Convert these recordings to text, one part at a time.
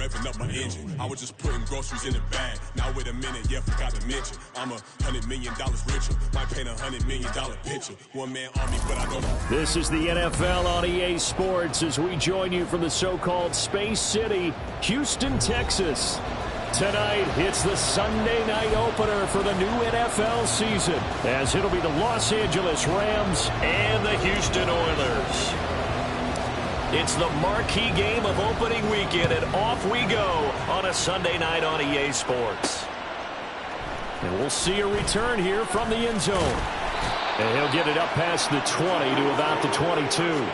revving up my engine. I was just putting groceries in the bag. Now wait a minute, yeah, forgot to mention. I'm $100 million richer. Might paint $100 million picture. One man army, but I don't know. This is the NFL on EA Sports as we join you from the so-called Space City, Houston, Texas. Tonight, it's the Sunday night opener for the new NFL season, as it'll be the Los Angeles Rams and the Houston Oilers. It's the marquee game of opening weekend, and off we go on a Sunday night on EA Sports. And we'll see a return here from the end zone. And he'll get it up past the 20 to about the 22.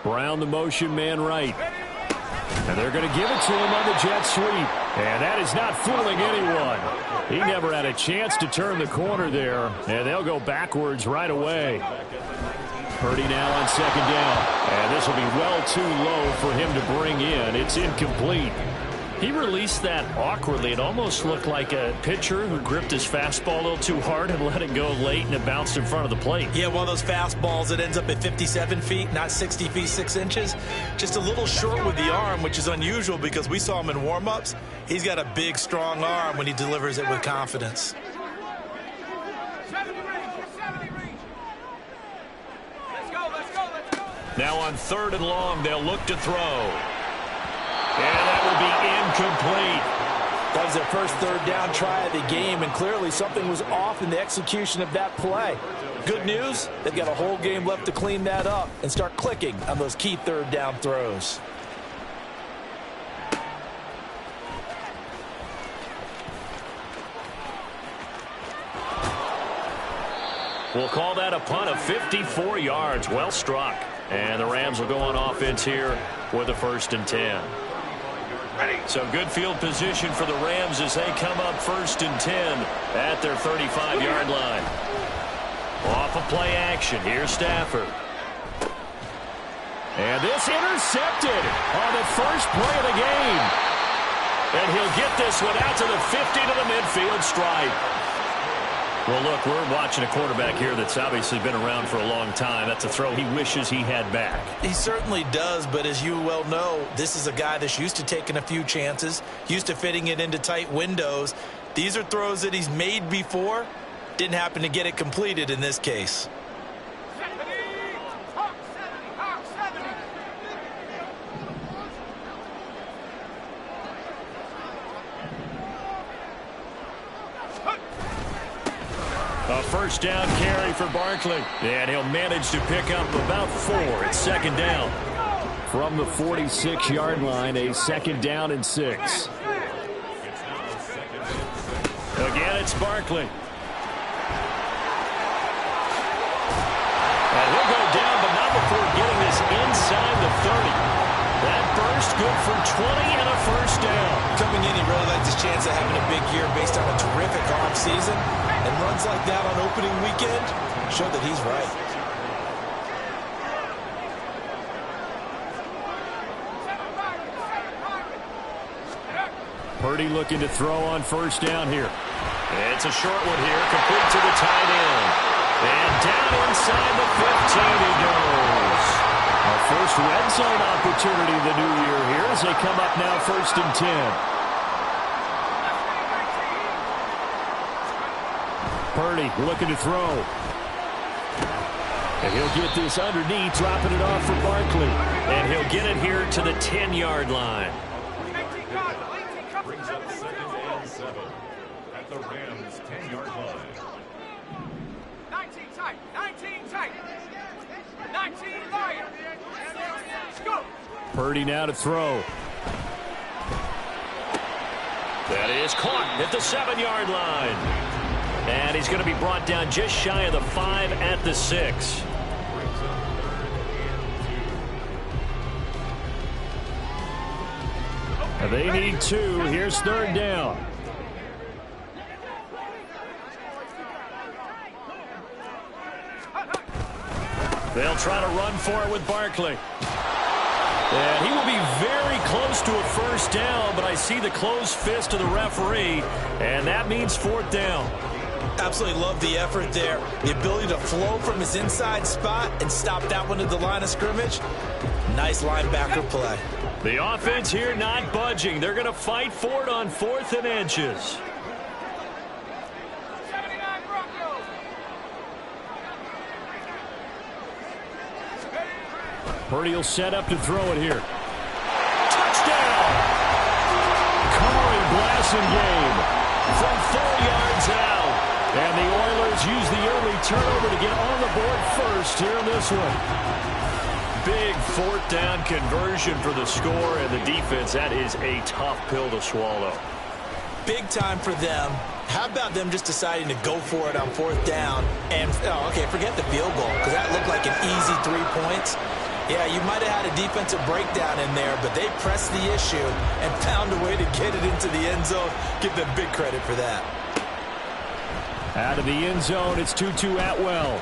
Brown, the motion man right. And they're going to give it to him on the jet sweep. And that is not fooling anyone. He never had a chance to turn the corner there. And they'll go backwards right away. Purdy now on second down. And this will be well too low for him to bring in. It's incomplete. He released that awkwardly. It almost looked like a pitcher who gripped his fastball a little too hard and let it go late, and it bounced in front of the plate. Yeah, one of those fastballs that ends up at 57 feet, not 60 feet, 6 inches. Just a little short with the arm, which is unusual because we saw him in warm-ups. He's got a big, strong arm when he delivers it with confidence. Now on 3rd and long, they'll look to throw. And that will be incomplete. That was their first 3rd down try of the game, and clearly something was off in the execution of that play. Good news, they've got a whole game left to clean that up and start clicking on those key 3rd down throws. We'll call that a punt of 54 yards. Well struck. And the Rams will go on offense here with a 1st and 10. So good field position for the Rams as they come up 1st and 10 at their 35-yard line. Off of play action. Here's Stafford. And this intercepted on the first play of the game. And he'll get this one out to the 50 to the midfield stripe. Well, look, we're watching a quarterback here that's obviously been around for a long time. That's a throw he wishes he had back. He certainly does, but as you well know, this is a guy that's used to taking a few chances, used to fitting it into tight windows. These are throws that he's made before. Didn't happen to get it completed in this case. A 1st down carry for Barkley. And he'll manage to pick up about 4. It's 2nd down. From the 46-yard line, a 2nd down and 6. Again, it's Barkley. And he'll go down, but not before getting this inside the 30. That burst good for 20 and a 1st down. Coming in, he really likes his chance of having a big year based on a terrific offseason. And runs like that on opening weekend show that he's right. Purdy looking to throw on 1st down here. It's a short one here, complete to the tight end. And down inside the 15 he goes. Our first red zone opportunity of the new year here as they come up now 1st and 10. Purdy looking to throw. And he'll get this underneath, dropping it off for Barkley. And he'll get it here to the 10-yard line. Brings up 2nd and 7 at the Rams' 10-yard line. 19 tight, 19 tight, 19 light. Go. Purdy now to throw. That is caught at the 7-yard line. And he's going to be brought down just shy of the 5 at the 6. They need 2. Here's 3rd down. They'll try to run for it with Barkley. And he will be very close to a first down, but I see the closed fist of the referee, and that means 4th down. Absolutely love the effort there. The ability to flow from his inside spot and stop that one at the line of scrimmage. Nice linebacker play. The offense here not budging. They're going to fight for it on 4th and inches. 79 Broncos. Purdy will set up to throw it here. Touchdown! Corey Blasingame from 4 yards out. And the Oilers use the early turnover to get on the board first here in this one. Big 4th down conversion for the score, and the defense, that is a tough pill to swallow. Big time for them. How about them just deciding to go for it on 4th down? And, okay, forget the field goal, because that looked like an easy 3 points. Yeah, you might have had a defensive breakdown in there, but they pressed the issue and found a way to get it into the end zone. Give them big credit for that. Out of the end zone, it's Tutu Atwell.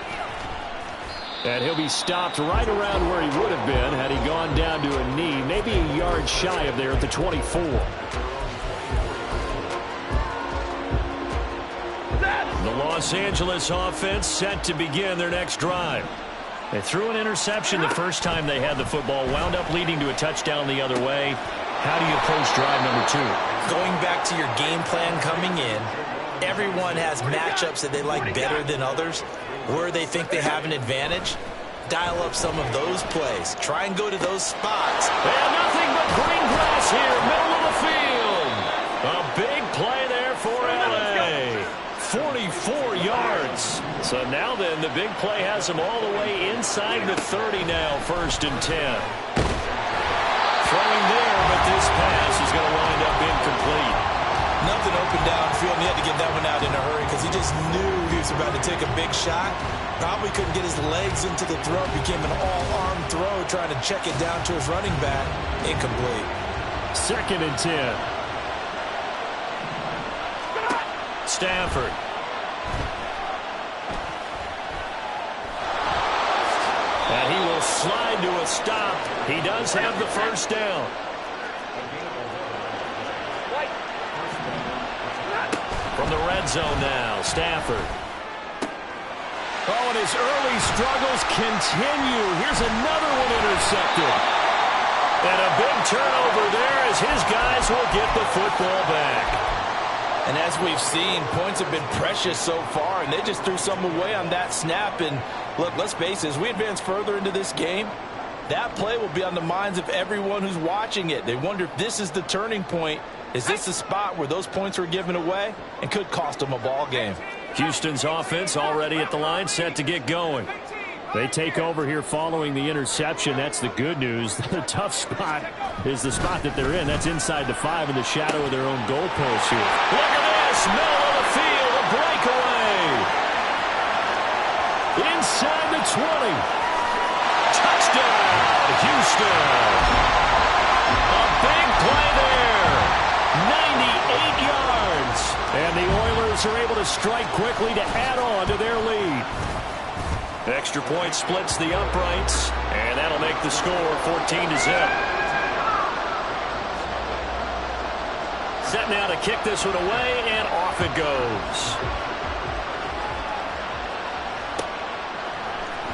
And he'll be stopped right around where he would have been had he gone down to a knee, maybe a yard shy of there at the 24. The Los Angeles offense set to begin their next drive. They threw an interception the first time they had the football, wound up leading to a touchdown the other way. How do you approach drive number 2? Going back to your game plan coming in, everyone has matchups that they like better than others. Where they think they have an advantage, dial up some of those plays. Try and go to those spots. And nothing but green grass here, middle of the field. A big play there for L.A. 44 yards. So now then, the big play has them all the way inside the 30 now, 1st and 10. Throwing there, but this pass is going to wind up incomplete. Nothing open downfield, and he had to get that one out in a hurry because he just knew he was about to take a big shot. Probably couldn't get his legs into the throw. Became an all-arm throw, trying to check it down to his running back. Incomplete. 2nd and 10. Stafford. And he will slide to a stop. He does have the first down. From the red zone now, Stafford. Oh, and his early struggles continue. Here's another one intercepted. And a big turnover there as his guys will get the football back. And as we've seen, points have been precious so far, and they just threw some away on that snap. And look, let's face it, as we advance further into this game, that play will be on the minds of everyone who's watching it. They wonder if this is the turning point. Is this the spot where those points were given away and could cost them a ball game? Houston's offense already at the line, set to get going. They take over here following the interception. That's the good news. The tough spot is the spot that they're in. That's inside the 5 in the shadow of their own goalpost here. Look at this. Middle of the field. A breakaway. Inside the 20. Touchdown, Houston. A big play there. 98 yards. And the Oilers are able to strike quickly to add on to their lead. Extra point splits the uprights, and that'll make the score 14-0. Set now to kick this one away, and off it goes.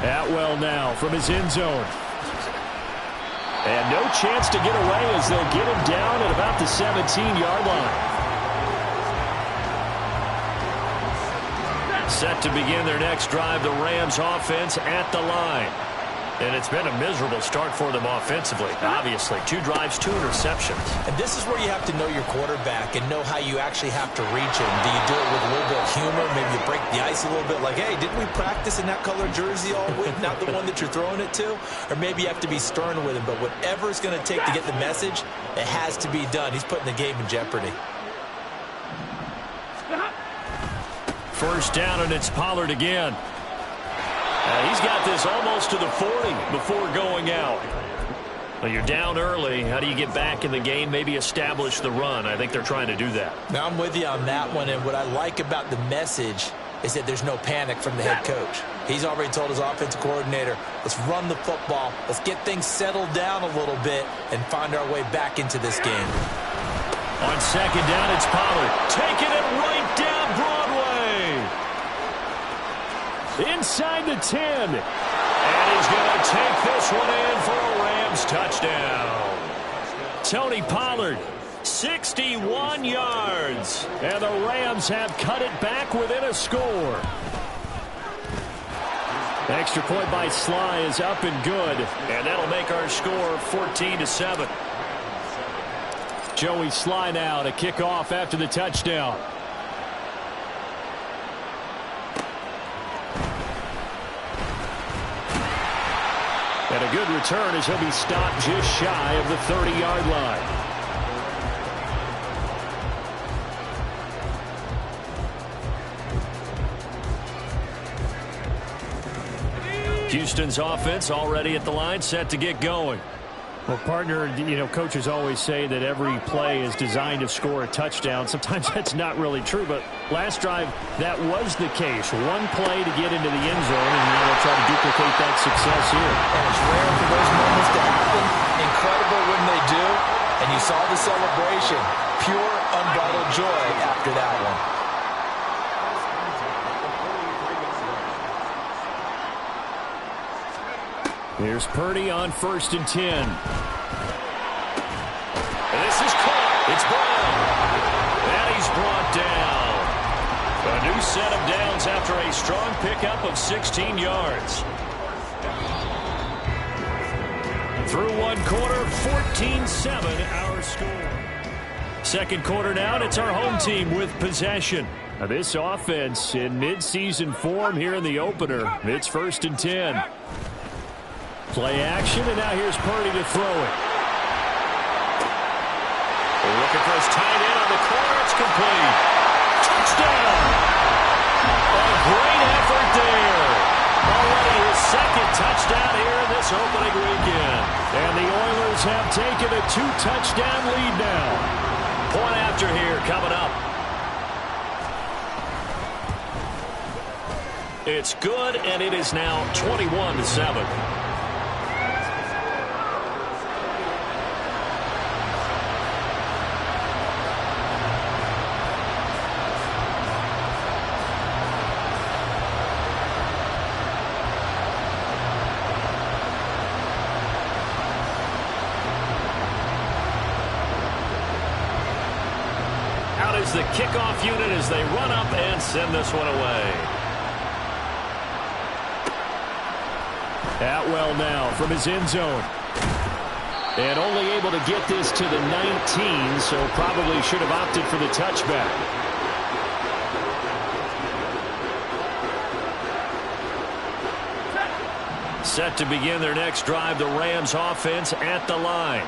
Atwell now from his end zone. And no chance to get away as they'll get him down at about the 17-yard line. Set to begin their next drive, the Rams offense at the line. And it's been a miserable start for them offensively, obviously. 2 drives, 2 interceptions. And this is where you have to know your quarterback and know how you actually have to reach him. Do you do it with a little bit of humor? Maybe you break the ice a little bit like, hey, didn't we practice in that color jersey all week? Not the one that you're throwing it to? Or maybe you have to be stern with him. But whatever it's going to take to get the message, it has to be done. He's putting the game in jeopardy. First down, and it's Pollard again. He's got this almost to the 40 before going out. Well, you're down early. How do you get back in the game, maybe establish the run? I think they're trying to do that. Now, I'm with you on that one, and what I like about the message is that there's no panic from the head coach. He's already told his offensive coordinator, let's run the football, let's get things settled down a little bit and find our way back into this game. On second down, it's Pollard. Taking it right down Broadway. Inside the 10. And he's going to take this one in for a Rams touchdown. Tony Pollard, 61 yards. And the Rams have cut it back within a score. Extra point by Sly is up and good. And that'll make our score 14-7. Joey Sly now to kick off after the touchdown. And a good return as he'll be stopped just shy of the 30-yard line. Houston's offense already at the line, set to get going. Well, partner, coaches always say that every play is designed to score a touchdown. Sometimes that's not really true, but last drive, that was the case. One play to get into the end zone, and now they'll try to duplicate that success here. And it's rare for those moments to happen. Incredible when they do. And you saw the celebration. Pure, unbridled joy after that one. Here's Purdy on 1st and 10. And this is caught. It's Brown. And he's brought down. A new set of downs after a strong pickup of 16 yards. Through one quarter, 14-7 our score. Second quarter now, and it's our home team with possession. Now this offense in midseason form here in the opener. It's 1st and 10. Play action, and now here's Purdy to throw it. They're looking for his tight end on the corner. It's complete. Touchdown! A great effort there. Already his second touchdown here in this opening weekend. And the Oilers have taken a 2-touchdown lead now. Point after here coming up. It's good, and it is now 21-7. The kickoff unit as they run up and send this one away. Atwell now from his end zone. And only able to get this to the 19, so probably should have opted for the touchback. Set to begin their next drive, the Rams offense at the line.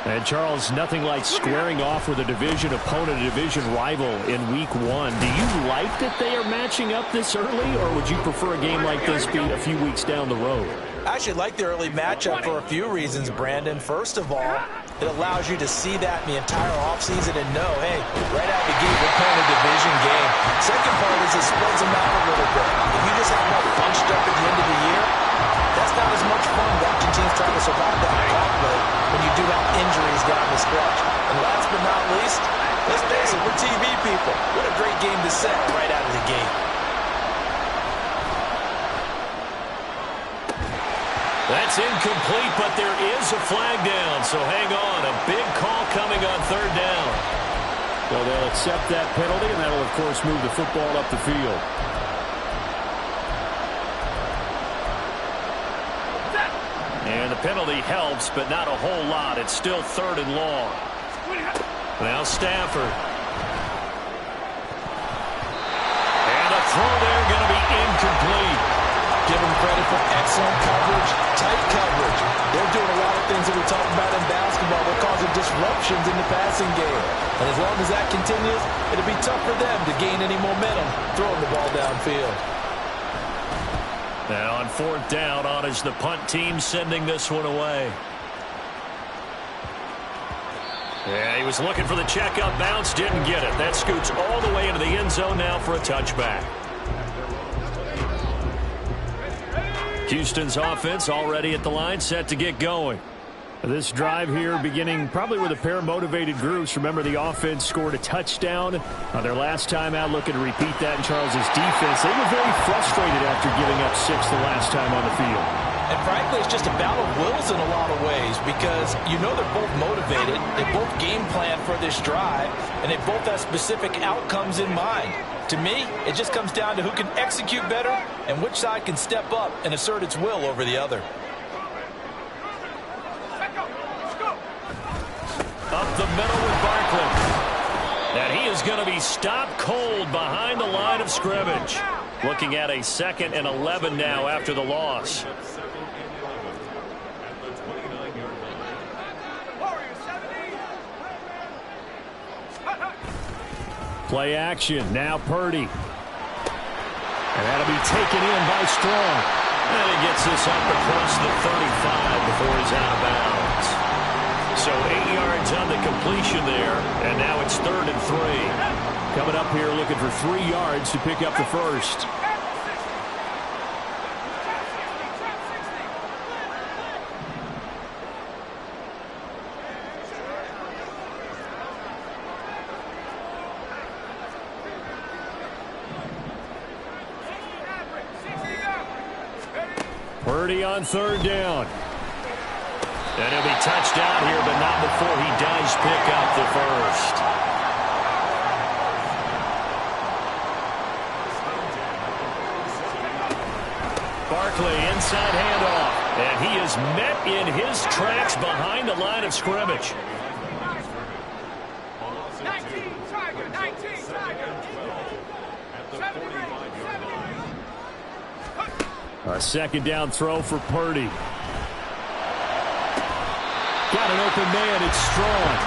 And, Charles, nothing like squaring off with a division opponent, a division rival in Week 1. Do you like that they are matching up this early, or would you prefer a game like this be a few weeks down the road? I actually like the early matchup for a few reasons, Brandon. First of all, it allows you to see that in the entire offseason and know, hey, right out the gate, we're playing a division game. Second part is it spreads them out a little bit. If you just have them all bunched up at the end of the year, that's not as much fun watching teams trying to survive that gauntlet when you do have injuries down the stretch. And last but not least, let's face it, we're TV people. What a great game to set right out of the gate. That's incomplete, but there is a flag down, so hang on. A big call coming on 3rd down. So they'll accept that penalty, and that'll, of course, move the football up the field. And the penalty helps, but not a whole lot. It's still 3rd and long. Now Stafford. And a throw there going to be incomplete. Give them credit for excellent coverage, tight coverage. They're doing a lot of things that we talk about in basketball. They're causing disruptions in the passing game. And as long as that continues, it'll be tough for them to gain any momentum throwing the ball downfield. Now on 4th down, on is the punt team sending this one away. Yeah, he was looking for the checkup bounce, didn't get it. That scoots all the way into the end zone now for a touchback. Houston's offense already at the line, set to get going. This drive here beginning probably with a pair of motivated groups. Remember, the offense scored a touchdown on their last time out, looking to repeat that in Charles's defense. They were very frustrated after giving up 6 the last time on the field. And frankly, it's just a battle of wills in a lot of ways because you know they're both motivated. They both game plan for this drive, and they both have specific outcomes in mind. To me, it just comes down to who can execute better and which side can step up and assert its will over the other. Up the middle with Barkley. And he is going to be stopped cold behind the line of scrimmage. Looking at a 2nd and 11 now after the loss. Play action. Now Purdy. And that'll be taken in by Strong. And he gets this up across the 35 before he's out of bounds. So 8 yards on the completion there. And now it's 3rd and 3. Coming up here looking for 3 yards to pick up the first. Purdy on 3rd down. And he'll be touched down here, but not before he does pick up the first. Barkley inside handoff. And he is met in his tracks behind the line of scrimmage. 19 Tiger, 19 Tiger. 70. A 2nd down throw for Purdy. Got an open man. It's Strong.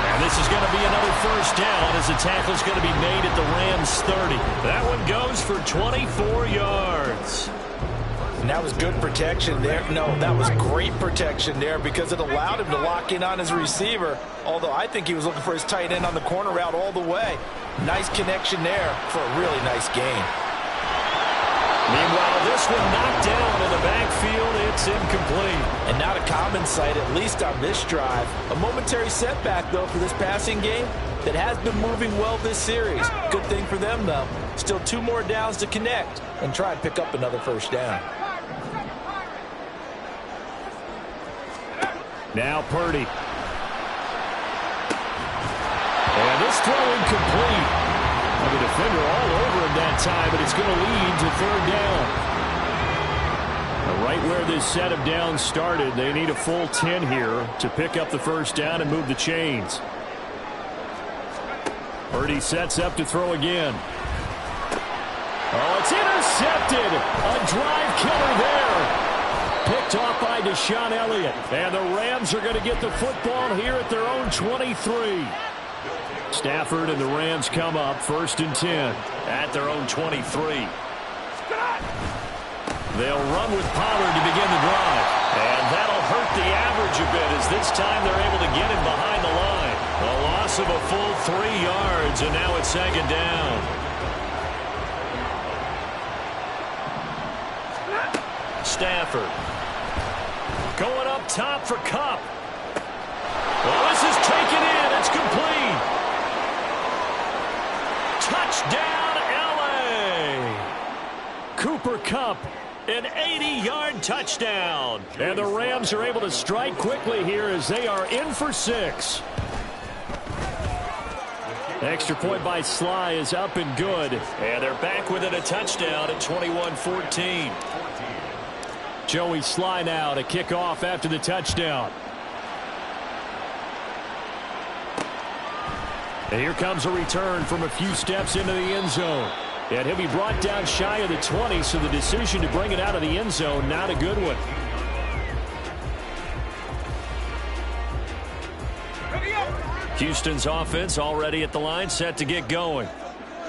And this is going to be another first down as the tackle is going to be made at the Rams 30. That one goes for 24 yards. And that was good protection there. No, that was great protection there because it allowed him to lock in on his receiver. Although I think he was looking for his tight end on the corner route all the way. Nice connection there for a really nice gain. Meanwhile, this one knocked down in the backfield. It's incomplete. And not a common sight, at least on this drive. A momentary setback, though, for this passing game that has been moving well this series. Good thing for them, though. Still 2 more downs to connect and try and pick up another first down. Now Purdy. And this throw incomplete. The defender all over him that time, but it's going to lead to 3rd down. Right where this set of downs started, they need a full 10 here to pick up the first down and move the chains. Purdy sets up to throw again. Oh, it's intercepted. A drive killer there. Picked off by Deshaun Elliott. And the Rams are going to get the football here at their own 23. Stafford and the Rams come up 1st and 10 at their own 23. They'll run with Pollard to begin the drive. And that'll hurt the average a bit as this time they're able to get him behind the line. A loss of a full 3 yards, and now it's 2nd down. Stafford going up top for Kupp. Well, this is taken in. It's complete. Touchdown, L.A. Cooper Kupp, an 80-yard touchdown. And the Rams are able to strike quickly here as they are in for 6. Extra point by Sly is up and good. And they're back within a touchdown at 21-14. Joey Sly now to kick off after the touchdown. And here comes a return from a few steps into the end zone. And he'll be brought down shy of the 20, so the decision to bring it out of the end zone, not a good one. Houston's offense already at the line, set to get going.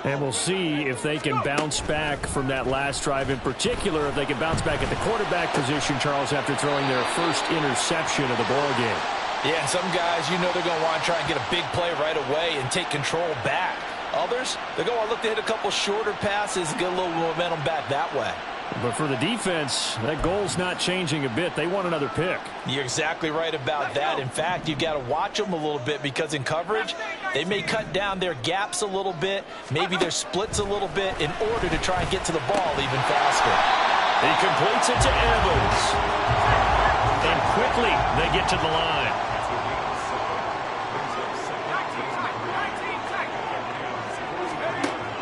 And we'll see if they can bounce back from that last drive. In particular, if they can bounce back at the quarterback position, Charles, after throwing their first interception of the ballgame. Yeah, some guys, you know they're going to want to try and get a big play right away and take control back. Others, they're going to look to hit a couple shorter passes and get a little momentum back that way. But for the defense, that goal's not changing a bit. They want another pick. You're exactly right about that. In fact, you've got to watch them a little bit because in coverage, they may cut down their gaps a little bit, maybe their splits a little bit in order to try and get to the ball even faster. He completes it to Evans. And quickly, they get to the line.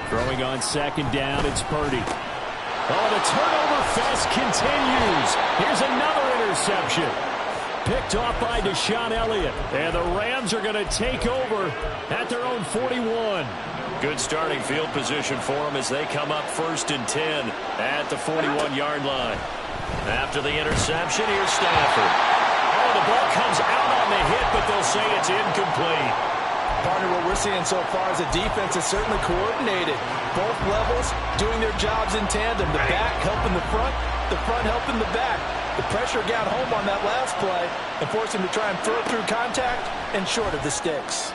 Throwing on second down, it's Purdy. Oh, the turnover fest continues. Here's another interception. Picked off by Deshaun Elliott. And the Rams are going to take over at their own 41. Good starting field position for them as they come up 1st and 10 at the 41-yard line. After the interception, here's Stafford. Oh, the ball comes out on the hit, but they'll say it's incomplete. Partner, what we're seeing so far is a defense is certainly coordinated. Both levels doing their jobs in tandem. The back helping the front helping the back. The pressure got home on that last play and forced him to try and throw through contact and short of the sticks.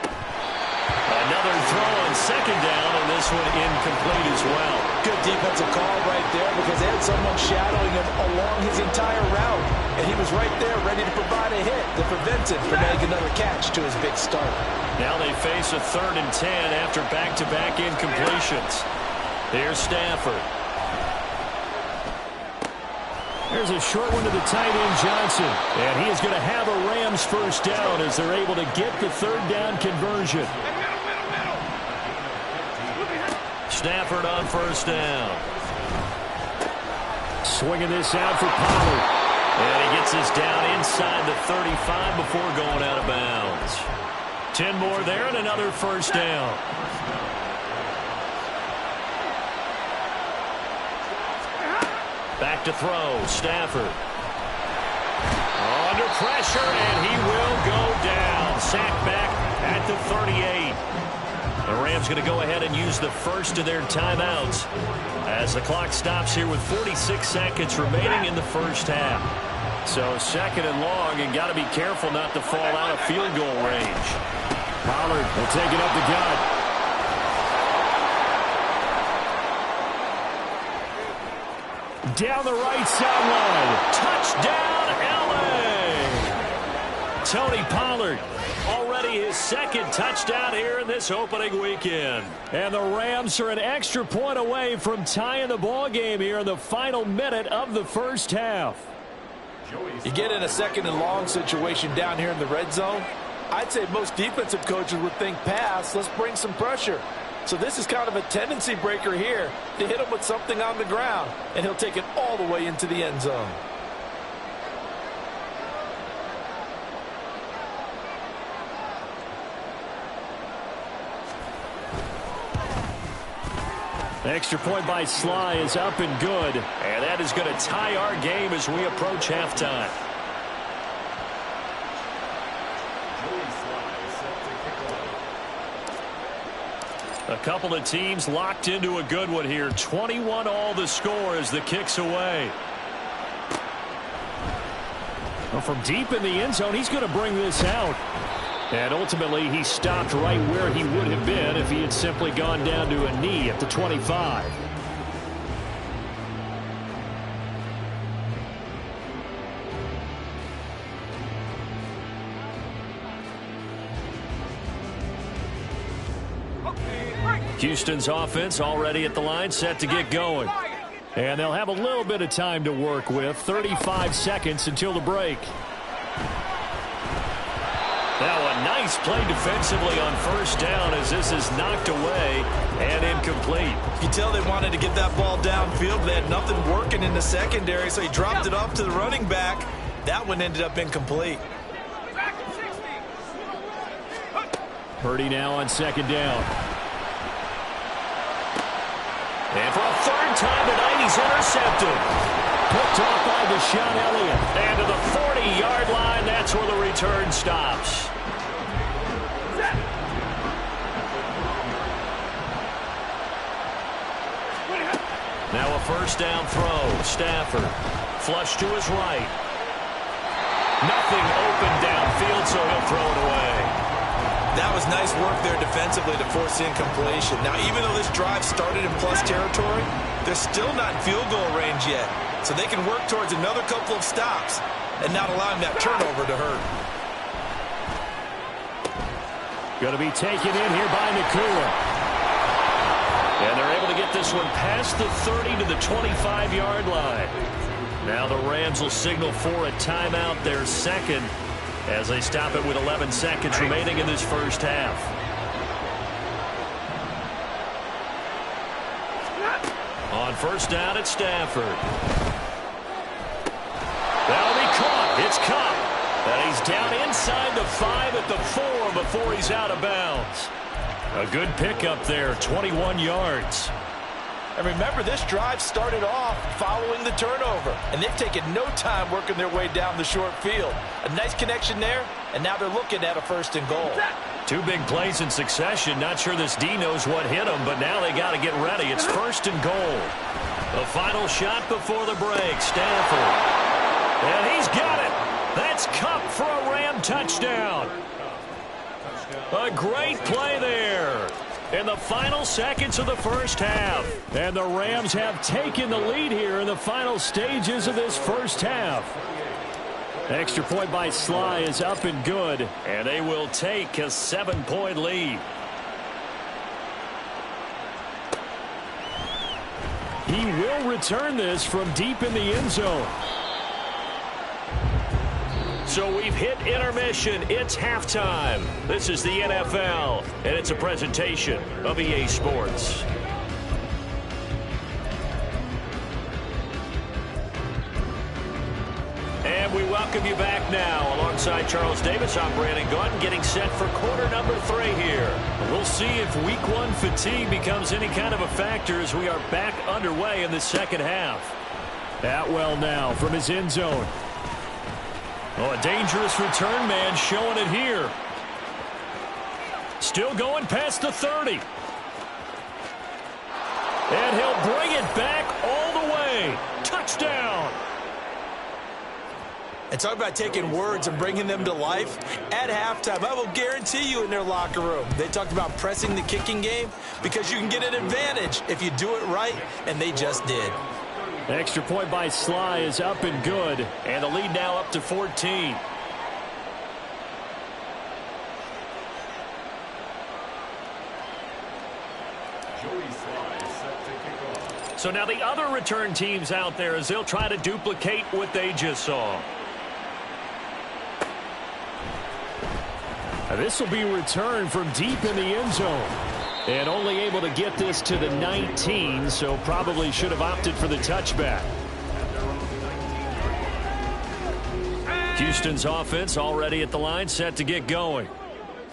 Another throw on second down, and this one incomplete as well. Good defensive call right there because they had someone shadowing him along his entire route. And he was right there ready to provide a hit that prevents him from making another catch to his big start. Now they face a 3rd and 10 after back-to-back incompletions. Here's Stafford. There's a short one to the tight end, Johnson. And he is going to have a Rams first down as they're able to get the 3rd down conversion. Stafford on 1st down. Swinging this out for Pollard. And he gets us down inside the 35 before going out of bounds. 10 more there and another 1st down. Back to throw. Stafford. Under pressure, and he will go down. Sacked back at the 38. The Rams going to go ahead and use the first of their timeouts as the clock stops here with 46 seconds remaining in the first half. So 2nd and long, and got to be careful not to fall out of field goal range. Pollard will take it up the gut. Down the right sideline. Touchdown, L.A. Tony Pollard. Already his 2nd touchdown here in this opening weekend. And the Rams are an extra point away from tying the ball game here in the final minute of the first half. You get in a 2nd and long situation down here in the red zone. I'd say most defensive coaches would think pass. Let's bring some pressure. So this is kind of a tendency breaker here to hit him with something on the ground. And he'll take it all the way into the end zone. The extra point by Sly is up and good. And that is going to tie our game as we approach halftime. A couple of teams locked into a good one here. 21 all the score as the kick's away. Well, from deep in the end zone, he's going to bring this out. And ultimately, he stopped right where he would have been if he had simply gone down to a knee at the 25. Houston's offense already at the line, set to get going. And they'll have a little bit of time to work with. 35 seconds until the break. Now a nice play defensively on 1st down as this is knocked away and incomplete. You can tell they wanted to get that ball downfield. They had nothing working in the secondary, so he dropped it off to the running back. That one ended up incomplete. Purdy now on 2nd down. And for a 3rd time tonight, he's intercepted. Picked off by Deshaun Elliott. And to the 40-yard line, that's where the return stops. Now a 1st down throw. Stafford. Flush to his right. Nothing open downfield, so he'll throw it away. That was nice work there defensively to force incompletion. Now, even though this drive started in plus territory, They're still not in field goal range yet, so they can work towards another couple of stops and not allowing that turnover to hurt. Going to be taken in here by Nakua. And they're able to get this one past the 30 to the 25-yard line. Now the Rams will signal for a timeout, their second, as they stop it with 11 seconds remaining in this first half. On first down, it's Stafford. That'll be caught. It's Cup. And he's down inside the 5 at the 4 before he's out of bounds. A good pickup there, 21 yards. And remember, this drive started off following the turnover, and they've taken no time working their way down the short field. A nice connection there, and now they're looking at a 1st and goal. 2 big plays in succession. Not sure this D knows what hit him, but now they got to get ready. It's 1st and goal. The final shot before the break. Stafford. And he's got it. That's Cup for a Ram touchdown. A great play there in the final seconds of the first half. And the Rams have taken the lead here in the final stages of this first half. Extra point by Sly is up and good, and they will take a 7-point lead. He will return this from deep in the end zone. So we've hit intermission. It's halftime. This is the NFL, and it's a presentation of EA Sports. And we welcome you back now alongside Charles Davis. I'm Brandon Gaunt, getting set for quarter number 3 here. We'll see if week 1 fatigue becomes any kind of a factor as we are back underway in the second half. Atwell now from his end zone. Oh, a dangerous return man showing it here. Still going past the 30. And he'll bring it back all the way. Touchdown. And talk about taking words and bringing them to life. At halftime, I will guarantee you in their locker room, they talked about pressing the kicking game because you can get an advantage if you do it right, and they just did. Extra point by Sly is up and good, and the lead now up to 14. So now the other return teams out there as they'll try to duplicate what they just saw. This will be returned from deep in the end zone. And only able to get this to the 19, so probably should have opted for the touchback. Houston's offense already at the line, set to get going.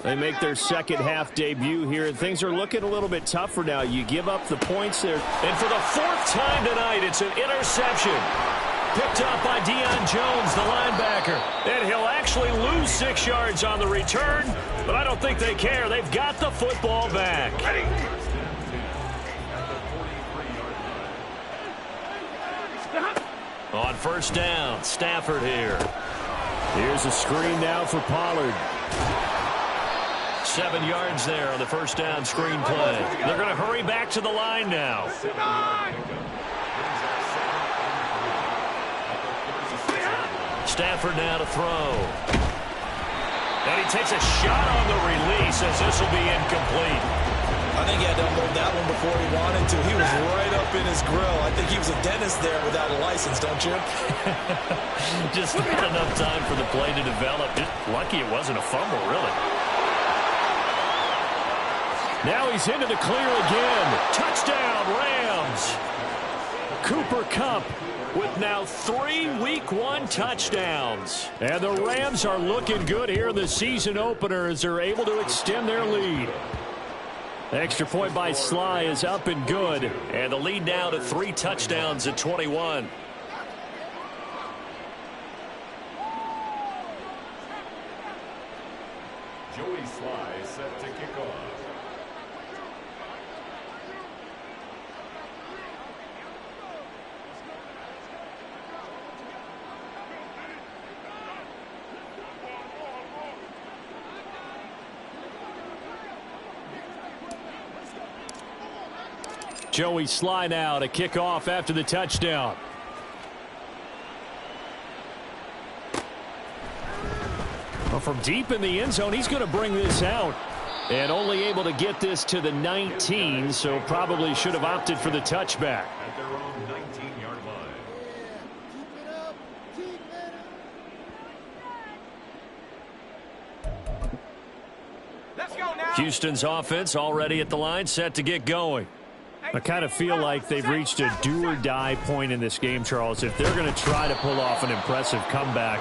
They make their second half debut here, and things are looking a little bit tougher now. You give up the points there. And for the 4th time tonight, it's an interception. Picked up by Deion Jones, the linebacker. And he'll actually lose 6 yards on the return, but I don't think they care. They've got the football back. On first down, Stafford here. Here's a screen now for Pollard. 7 yards there on the first down screen play. They're going to hurry back to the line now. Stafford now to throw. And he takes a shot on the release as this will be incomplete. I think he had to unload that one before he wanted to. He was right up in his grill. I think he was a dentist there without a license, don't you? Just not enough time for the play to develop. Just lucky it wasn't a fumble, really. Now he's into the clear again. Touchdown, Rams. Cooper Kupp with now 3 Week 1 touchdowns. And the Rams are looking good here in the season opener as they're able to extend their lead. Extra point by Sly is up and good. And the lead now to 3 touchdowns at 21. Joey Sly set to kick off. Joey Sly now to kick off after the touchdown. Well, from deep in the end zone, he's going to bring this out. And only able to get this to the 19, so probably should have opted for the touchback. At their own 19-yard line. Let's go now. Houston's offense already at the line, set to get going. I kind of feel like they've reached a do-or-die point in this game, Charles. If they're going to try to pull off an impressive comeback,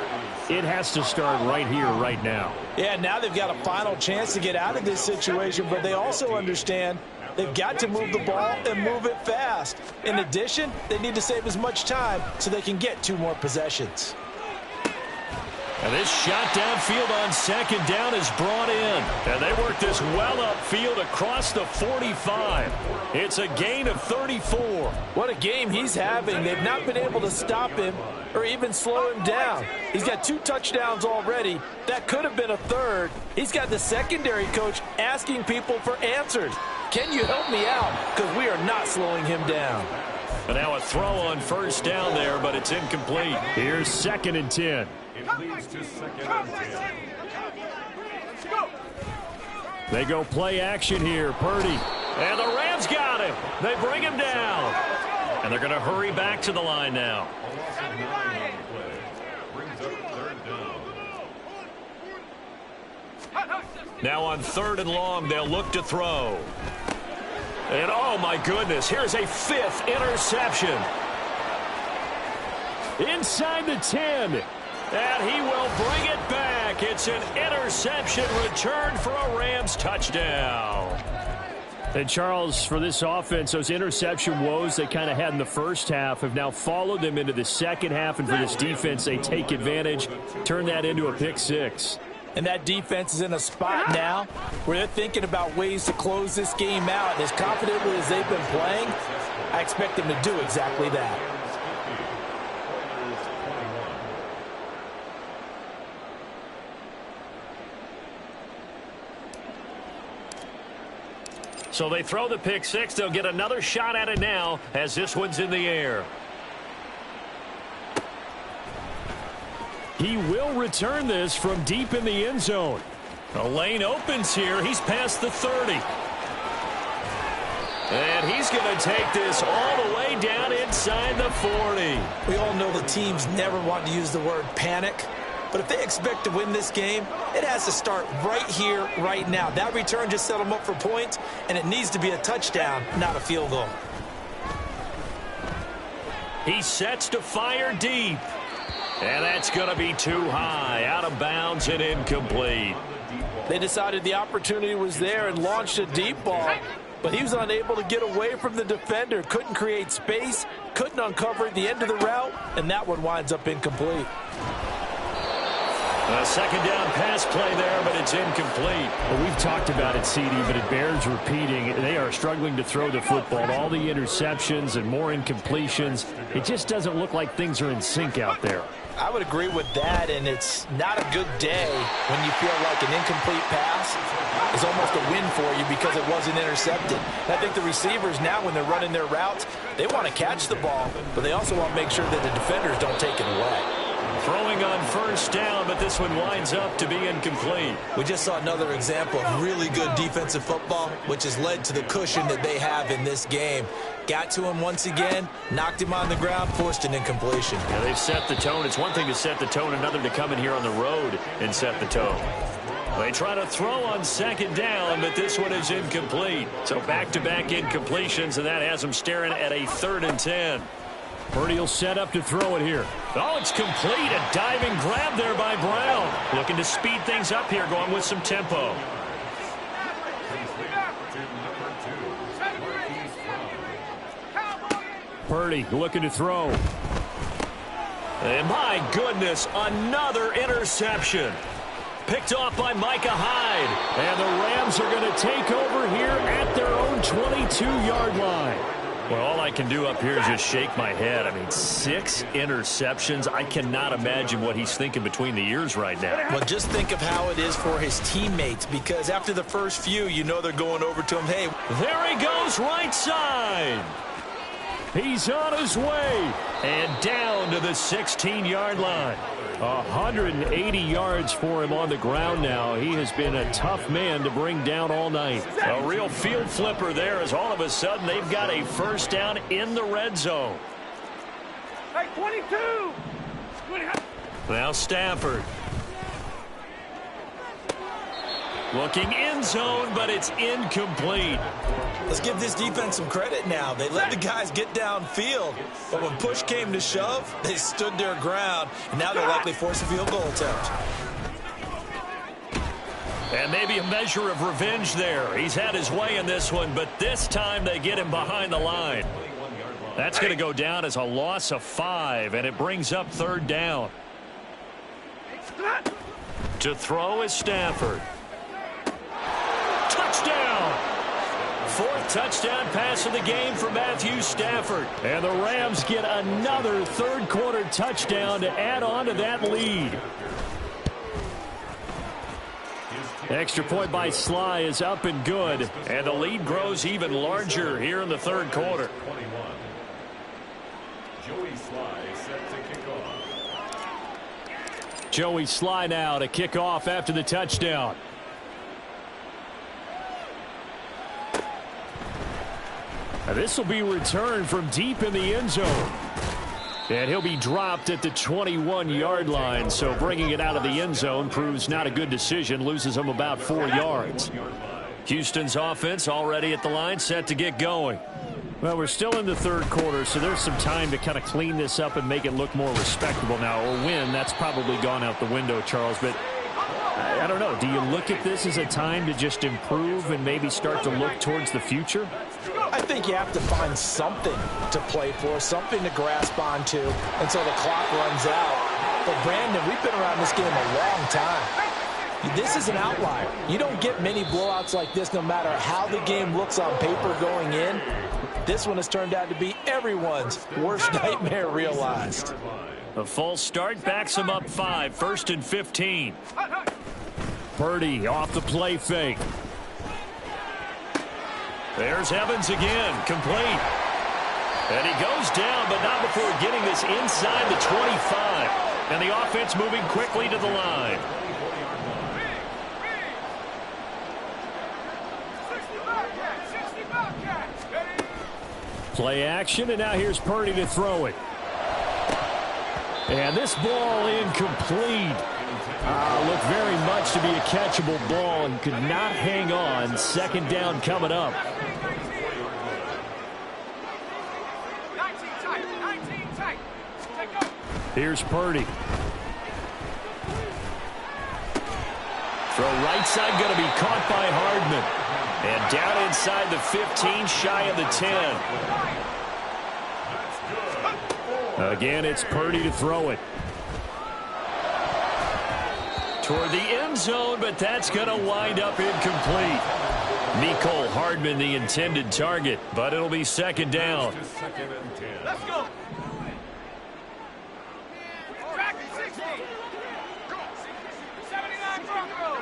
it has to start right here, right now. Yeah, now they've got a final chance to get out of this situation, but they also understand they've got to move the ball and move it fast. In addition, they need to save as much time so they can get 2 more possessions. And this shot downfield on second down is brought in. And they work this well upfield across the 45. It's a gain of 34. What a game he's having. They've not been able to stop him or even slow him down. He's got 2 touchdowns already. That could have been a third. He's got the secondary coach asking people for answers. Can you help me out? Because we are not slowing him down. And now a throw on first down there, but it's incomplete. Here's 2nd and 10. It leads to 2nd and 10. They go play action here. Purdy. And the Rams got him. They bring him down. And they're going to hurry back to the line now. A loss of 9 on the play. Brings up 3rd down. Now on 3rd and long, they'll look to throw. And oh my goodness, here's a 5th interception. Inside the 10. And he will bring it back. It's an interception return for a Rams touchdown. And Charles, for this offense, those interception woes they kind of had in the first half have now followed them into the second half. And for this defense, they take advantage, turn that into a pick 6. And that defense is in a spot now where they're thinking about ways to close this game out. And as confidently as they've been playing, I expect them to do exactly that. So they throw the pick 6. They'll get another shot at it now as this one's in the air. He will return this from deep in the end zone. The lane opens here. He's past the 30. And he's going to take this all the way down inside the 40. We all know the teams never want to use the word panic. But if they expect to win this game, it has to start right here, right now. That return just set them up for points, and it needs to be a touchdown, not a field goal. He sets to fire deep. And that's going to be too high, out of bounds and incomplete. They decided the opportunity was there and launched a deep ball, but he was unable to get away from the defender, couldn't create space, couldn't uncover the end of the route, and that one winds up incomplete. A second down pass play there, but it's incomplete. Well, we've talked about it, CD, but it bears repeating. They are struggling to throw the football. All the interceptions and more incompletions. It just doesn't look like things are in sync out there. I would agree with that, and it's not a good day when you feel like an incomplete pass is almost a win for you because it wasn't intercepted. And I think the receivers now, when they're running their routes, they want to catch the ball, but they also want to make sure that the defenders don't take it away. Throwing on first down, but this one winds up to be incomplete. We just saw another example of really good defensive football, which has led to the cushion that they have in this game. Got to him once again, knocked him on the ground, forced an incompletion. Yeah, they've set the tone. It's one thing to set the tone, another to come in here on the road and set the tone. They try to throw on second down, but this one is incomplete. So back-to-back incompletions, and that has them staring at a 3rd and 10. Purdy will set up to throw it here. Oh, it's complete. A diving grab there by Brown. Looking to speed things up here, going with some tempo. Purdy looking to throw. And my goodness, another interception. Picked off by Micah Hyde. And the Rams are going to take over here at their own 22-yard line. Well, all I can do up here is just shake my head. I mean, 6 interceptions. I cannot imagine what he's thinking between the ears right now. Well, just think of how it is for his teammates, because after the first few, you know they're going over to him. Hey, there he goes, right side. He's on his way. And down to the 16-yard line. 180 yards for him on the ground now. He has been a tough man to bring down all night. A real field flipper there as all of a sudden they've got a first down in the red zone. Hey, 22. Now Stafford. Looking end zone, but it's incomplete. let's give this defense some credit now. They let the guys get downfield, but when push came to shove, they stood their ground, and now they'll likely force a field goal attempt. And maybe a measure of revenge there. He's had his way in this one, but this time they get him behind the line. That's going to go down as a loss of 5, and it brings up third down. To throw is Stafford. Touchdown! 4th touchdown pass of the game for Matthew Stafford. And the Rams get another third-quarter touchdown to add on to that lead. Extra point by Sly is up and good, and the lead grows even larger here in the third quarter. Joey Sly set to kick off. Joey Sly now to kick off after the touchdown. Now this will be returned from deep in the end zone. And he'll be dropped at the 21-yard line, so bringing it out of the end zone proves not a good decision, loses him about 4 yards. Houston's offense already at the line, set to get going. Well, we're still in the third quarter, so there's some time to kind of clean this up and make it look more respectable now. Or win, that's probably gone out the window, Charles. But I don't know. Do you look at this as a time to just improve and maybe start to look towards the future? I think you have to find something to play for, something to grasp onto until the clock runs out. But, Brandon, we've been around this game a long time. This is an outlier. You don't get many blowouts like this no matter how the game looks on paper going in. This one has turned out to be everyone's worst nightmare realized. A false start backs him up 5, 1st and 15. Purdy off the play fake. There's Evans again, complete. And he goes down, but not before getting this inside the 25. And the offense moving quickly to the line. Play action, and now here's Purdy to throw it. And this ball incomplete. Looked very much to be a catchable ball and could not hang on. 2nd down coming up. 19 tight. Here's Purdy. Throw right side, going to be caught by Hardman. And down inside the 15, shy of the 10. Again, it's Purdy to throw it. Toward the end zone, but that's going to wind up incomplete. Mecole Hardman, the intended target, but it'll be 2nd down. Let's go. Track 60. 79 Bronco.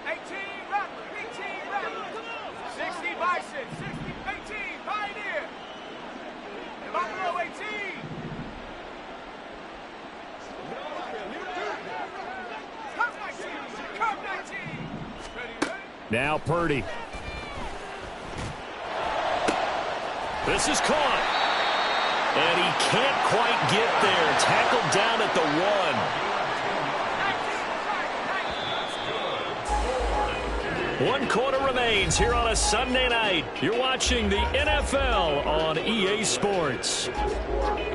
18 Rattler. 18 Rattler. 60 Bison. 18 Pioneer. Buffalo 18. Cup 19. Now Purdy. This is caught. And he can't quite get there. Tackled down at the 1. 1 quarter remains here on a Sunday night. You're watching the NFL on EA Sports.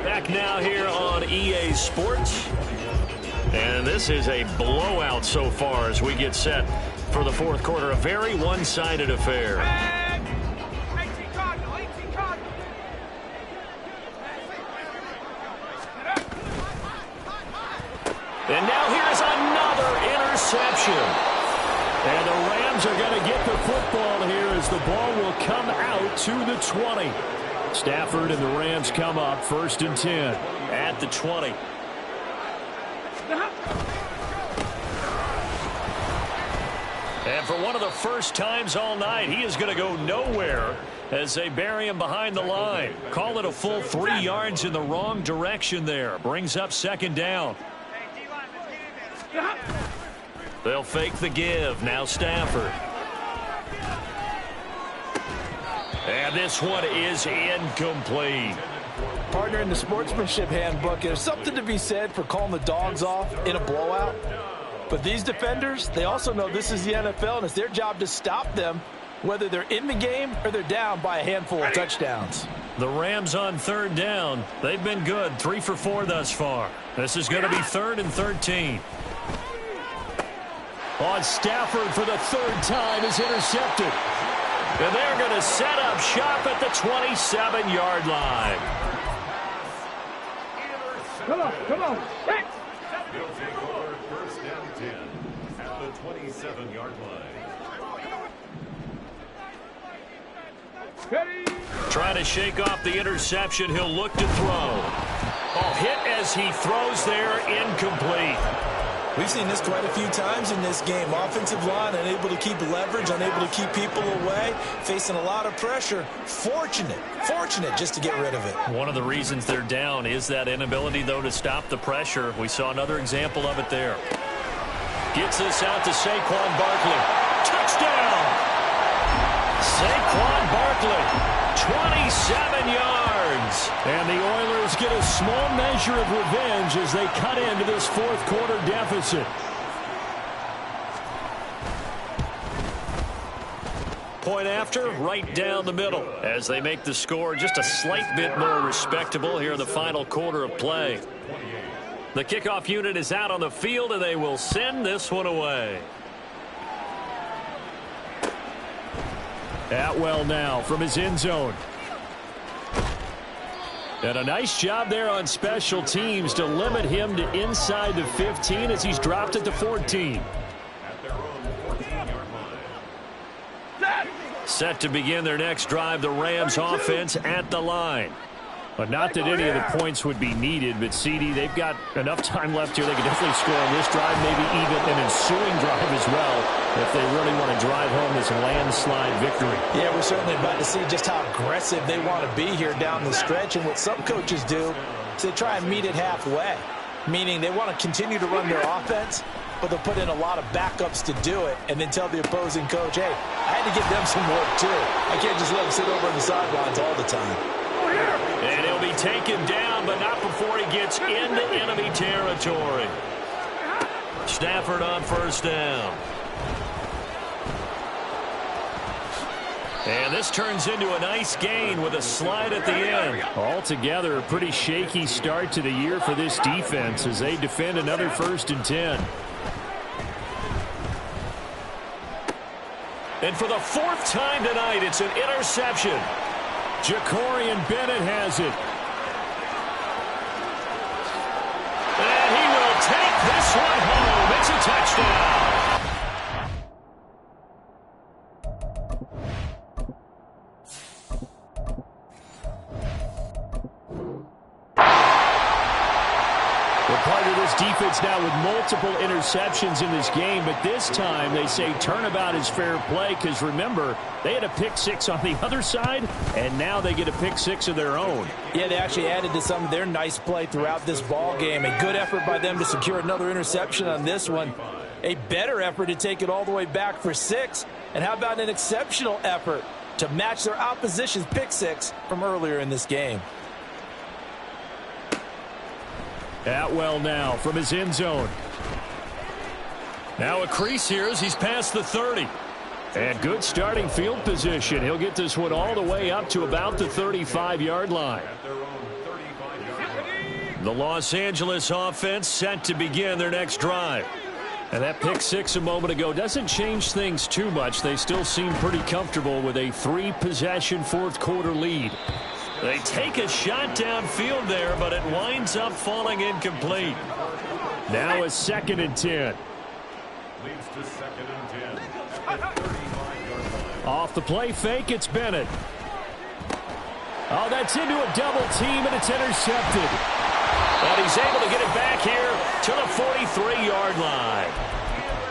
Back now here on EA Sports. And this is a blowout so far as we get set for the 4th quarter. A very one-sided affair. 18 Cardinal. 18 Cardinal. And now here's another interception. And the Rams Rams are going to get the football here as the ball will come out to the 20. Stafford and the Rams come up 1st and 10 at the 20. And for one of the first times all night, he is going to go nowhere as they bury him behind the line. Call it a full 3 yards in the wrong direction there. Brings up 2nd down. They'll fake the give. Now Stafford. And this one is incomplete. Partner, in the sportsmanship handbook, there's something to be said for calling the dogs off in a blowout. But these defenders, they also know this is the NFL, and it's their job to stop them, whether they're in the game or they're down by a handful of touchdowns. The Rams on 3rd down. They've been good, 3 for 4 thus far. This is going to be 3rd and 13. On Stafford for the 3rd time is intercepted. And they're going to set up shop at the 27-yard line. Come on. Hey. He'll take over 1st and 10 at the 27-yard line. Trying to shake off the interception. He'll look to throw. Oh, hit as he throws there, incomplete. We've seen this quite a few times in this game. Offensive line unable to keep leverage, unable to keep people away, facing a lot of pressure. Fortunate just to get rid of it. One of the reasons they're down is that inability, though, to stop the pressure. We saw another example of it there. Gets this out to Saquon Barkley. Touchdown! Saquon Barkley, 27 yards. And the Oilers get a small measure of revenge as they cut into this 4th quarter deficit. Point after, right down the middle, as they make the score just a slight bit more respectable here in the final quarter of play. The kickoff unit is out on the field, and they will send this one away. Atwell now from his end zone. And a nice job there on special teams to limit him to inside the 15 as he's dropped it to 14. Set to begin their next drive, the Rams offense at the line. But not that any of the points would be needed, but CD, they've got enough time left here. They can definitely score on this drive, maybe even an ensuing drive as well, if they really want to drive home this landslide victory. Yeah, we're certainly about to see just how aggressive they want to be here down the stretch. And what some coaches do is they try and meet it halfway, meaning they want to continue to run their offense, but they'll put in a lot of backups to do it and then tell the opposing coach, hey, I had to give them some work too. I can't just let them sit over on the sidelines all the time. And he'll be taken down, but not before he gets into enemy territory. Stafford on 1st down. And this turns into a nice gain with a slide at the end. Altogether, a pretty shaky start to the year for this defense as they defend another 1st and 10. And for the 4th time tonight, it's an interception. Jacorian Bennett has it. And he will take this one home. It's a touchdown. Part of this defense now with multiple interceptions in this game, but this time they say turnabout is fair play because, remember, they had a pick 6 on the other side, and now they get a pick 6 of their own. Yeah, they actually added to some of their nice play throughout this ball game. A good effort by them to secure another interception on this one. A better effort to take it all the way back for 6. And how about an exceptional effort to match their opposition's pick 6 from earlier in this game? Atwell now from his end zone. Now a crease here as he's past the 30. And good starting field position. He'll get this one all the way up to about the 35-yard line. The Los Angeles offense set to begin their next drive. And that pick 6 a moment ago doesn't change things too much. They still seem pretty comfortable with a 3-possession 4th quarter lead. They take a shot downfield there, but it winds up falling incomplete. Now a 2nd and 10. Leads to 2nd and 10. Off the play fake, it's Bennett. Oh, that's into a double team, and it's intercepted. And he's able to get it back here to the 43-yard line.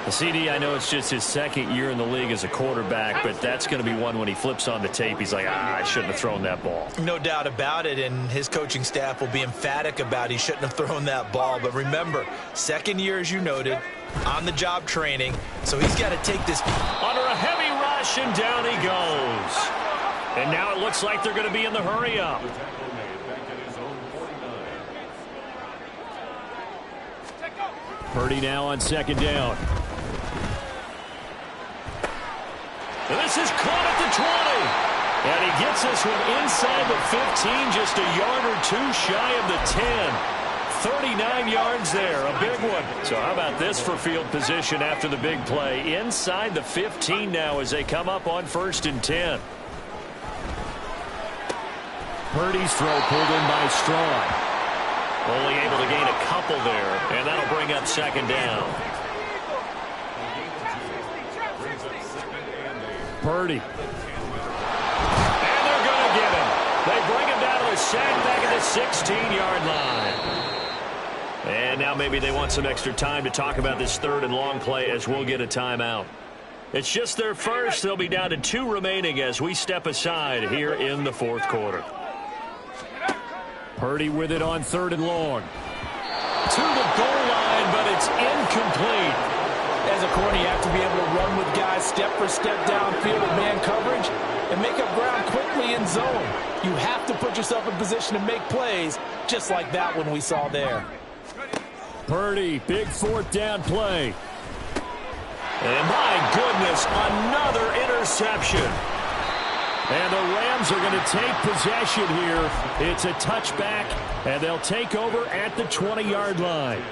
The CD, I know it's just his second year in the league as a quarterback, but that's going to be one when he flips on the tape. He's like, I shouldn't have thrown that ball. No doubt about it, and his coaching staff will be emphatic about he shouldn't have thrown that ball. But remember, second year, as you noted, on-the-job training, so he's got to take this under a heavy rush, and down he goes. And now it looks like they're going to be in the hurry-up. Purdy now on second down. This is caught at the 20. And he gets this one inside the 15, just a yard or two shy of the 10. 39 yards there, a big one. So how about this for field position after the big play? Inside the 15 now as they come up on 1st and 10. Purdy's throw pulled in by Strong. Only able to gain a couple there, and that'll bring up second down. Purdy. And they're going to get him. They bring him down to a sack back at the 16-yard line. And now maybe they want some extra time to talk about this 3rd and long play as we'll get a timeout. It's just their first. They'll be down to 2 remaining as we step aside here in the 4th quarter. Purdy with it on 3rd and long. To the goal line, but it's incomplete. As a corner, you have to be able to run with guys step for step downfield with man coverage and make up ground quickly in zone. You have to put yourself in position to make plays, just like that one we saw there. Purdy, big 4th down play. And my goodness, another interception. And the Rams are going to take possession here. It's a touchback, and they'll take over at the 20-yard line.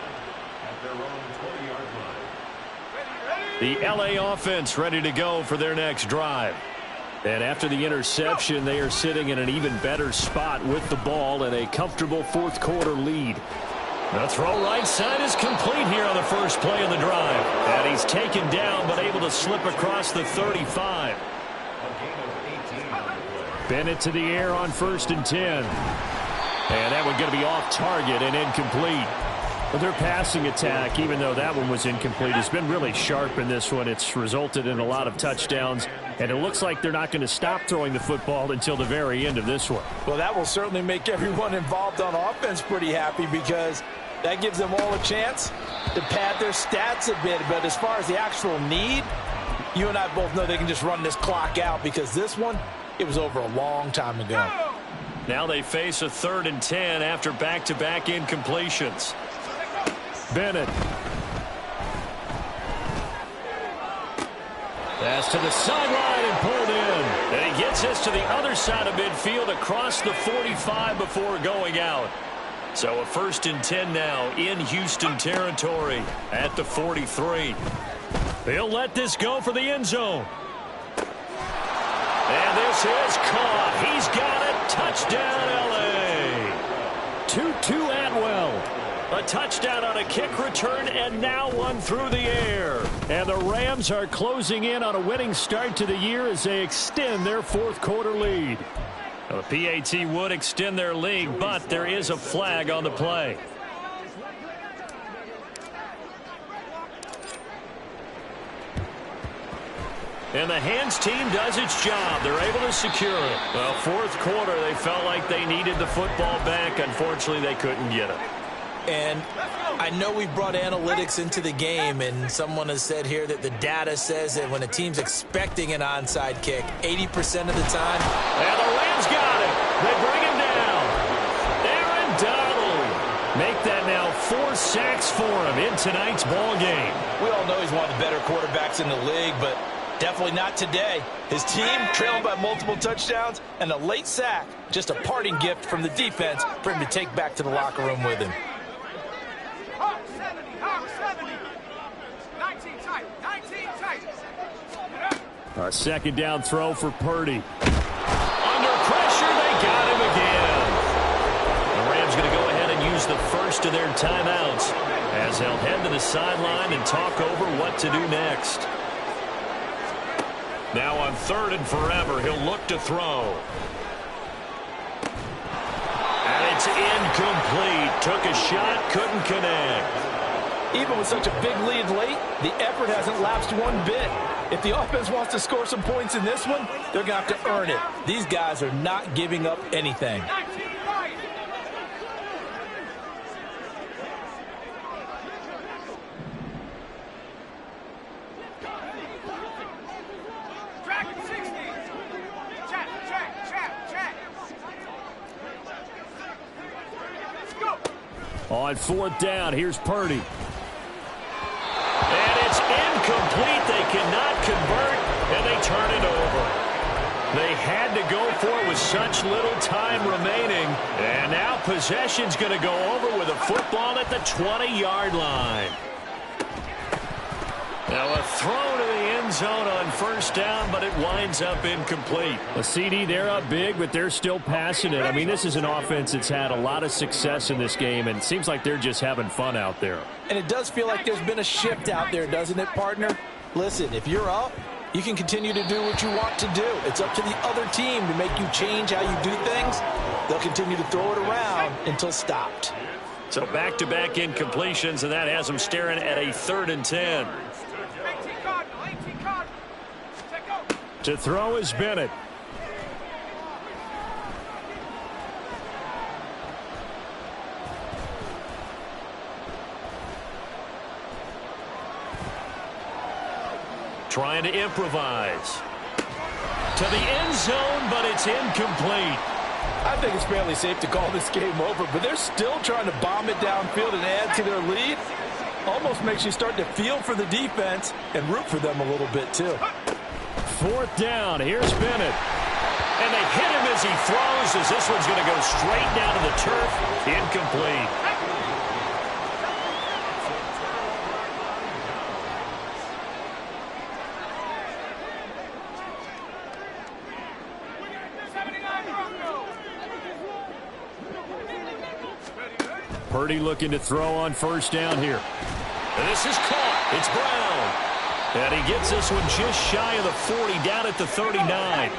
The LA offense ready to go for their next drive. And after the interception, they are sitting in an even better spot with the ball and a comfortable 4th quarter lead. The throw right side is complete here on the first play of the drive. And he's taken down but able to slip across the 35. Bennett to the air on 1st and 10. And that one going to be off target and incomplete. But their passing attack, even though that one was incomplete, has been really sharp in this one. It's resulted in a lot of touchdowns. And it looks like they're not going to stop throwing the football until the very end of this one. Well, that will certainly make everyone involved on offense pretty happy because that gives them all a chance to pad their stats a bit. But as far as the actual need, you and I both know they can just run this clock out because this one, it was over a long time ago. Now they face a 3rd and 10 after back-to-back incompletions. Bennett. Pass to the sideline and pulled in. And he gets this to the other side of midfield across the 45 before going out. So a 1st and 10 now in Houston territory at the 43. They'll let this go for the end zone. And this is caught. He's got it. Touchdown, L.A. 2-2 Atwell. A touchdown on a kick return, and now one through the air. And the Rams are closing in on a winning start to the year as they extend their 4th quarter lead. Now, the PAT would extend their lead, but there is a flag on the play. And the hands team does its job. They're able to secure it. Well, 4th quarter, they felt like they needed the football back. Unfortunately, they couldn't get it. And I know we brought analytics into the game, and someone has said here that the data says that when a team's expecting an onside kick, 80% of the time. And the Rams got it. They bring him down. Aaron Donald. Make that now 4 sacks for him in tonight's ball game. We all know he's one of the better quarterbacks in the league, but definitely not today. His team trailing by multiple touchdowns and a late sack. Just a parting gift from the defense for him to take back to the locker room with him. A 2nd down throw for Purdy. Under pressure, they got him again. The Rams going to go ahead and use the first of their timeouts as they'll head to the sideline and talk over what to do next. Now on 3rd and forever, he'll look to throw. And it's incomplete. Took a shot, couldn't connect. Even with such a big lead late, the effort hasn't lapsed one bit. If the offense wants to score some points in this one, they're going to have to earn it. These guys are not giving up anything. On 4th down, here's Purdy. And it's incomplete. They cannot convert, and they turn it over. They had to go for it with such little time remaining. And now possession's going to go over with a football at the 20-yard line. Now a throw to the end zone on 1st down, but it winds up incomplete. A CD, they're up big, but they're still passing it. I mean, this is an offense that's had a lot of success in this game, and it seems like they're just having fun out there. And it does feel like there's been a shift out there, doesn't it, partner? Listen, if you're up, you can continue to do what you want to do. It's up to the other team to make you change how you do things. They'll continue to throw it around until stopped. So back-to-back incompletions, and that has them staring at a 3rd and 10. To throw is Bennett. Trying to improvise. To the end zone, but it's incomplete. I think it's fairly safe to call this game over, but they're still trying to bomb it downfield and add to their lead. Almost makes you start to feel for the defense and root for them a little bit, too. 4th down, here's Bennett. And they hit him as he throws, as this one's going to go straight down to the turf. Incomplete. Purdy looking to throw on 1st down here. And this is caught. It's Brown. And he gets this one just shy of the 40, down at the 39.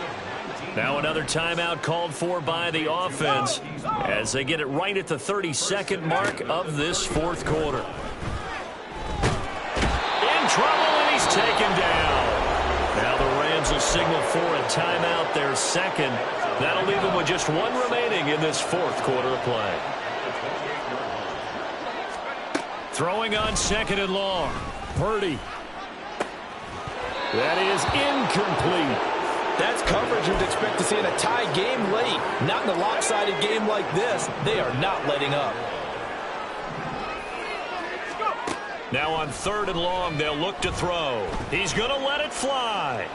Now another timeout called for by the offense as they get it right at the 32nd mark of this 4th quarter. In trouble, and he's taken down. Now the Rams will signal for a timeout, their 2nd. That'll leave them with just 1 remaining in this 4th quarter of play. Throwing on 2nd and long. Purdy. That is incomplete. That's coverage you'd expect to see in a tie game late. Not in a lopsided game like this. They are not letting up. Now on 3rd and long, they'll look to throw. He's going to let it fly.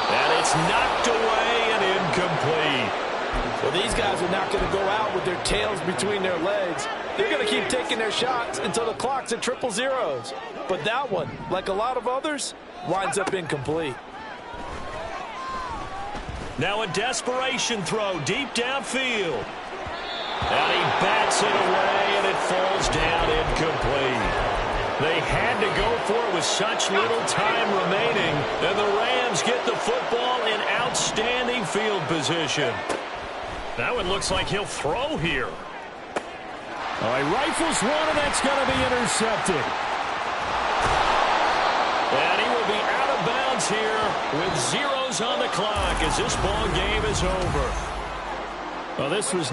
And it's knocked away and incomplete. Well, these guys are not going to go out with their tails between their legs. They're going to keep taking their shots until the clock's at 0-0. But that one, like a lot of others, winds up incomplete. Now a desperation throw deep downfield. And he bats it away, and it falls down incomplete. They had to go for it with such little time remaining, and the Rams get the football in outstanding field position. That one looks like he'll throw here. All right, rifles one, and that's going to be intercepted. And he will be out of bounds here with zeros on the clock as this ball game is over. Well, this was